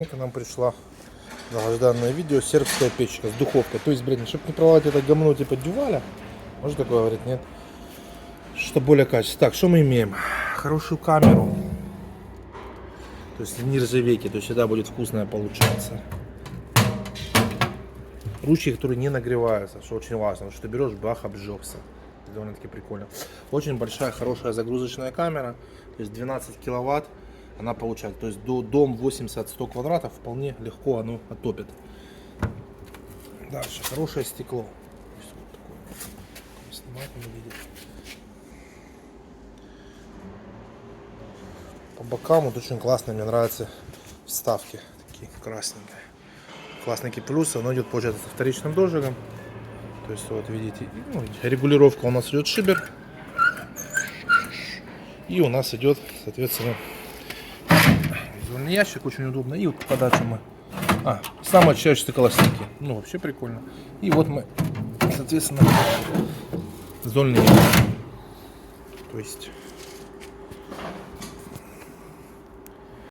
К нам пришла долгожданное видео сербская печка с духовкой. То есть, блин, чтобы не продавать это говно типа дюваля, можно такое говорить, нет? Что более качественно. Так, что мы имеем? Хорошую камеру. То есть нержавейки, то есть всегда будет вкусная получаться. Ручки, которые не нагреваются, что очень важно. Потому что ты берешь, бах, обжегся. Это довольно-таки прикольно. Очень большая, хорошая загрузочная камера. То есть 12 киловатт она получает. То есть дом 80-100 квадратов вполне легко оно отопит. Дальше, хорошее стекло. Вот такое. Снимать не видит. По бокам вот очень классно, мне нравятся вставки. Такие красненькие. Классный плюс, оно идет, получается, со вторичным дождиком. То есть, вот видите, ну, регулировка у нас идет шибер. И у нас идет, соответственно, визуальный ящик, очень удобно. И вот подачу мы. Самоочищающиеся колосники. Ну, вообще прикольно. И вот мы, соответственно, зольный ящик. То есть,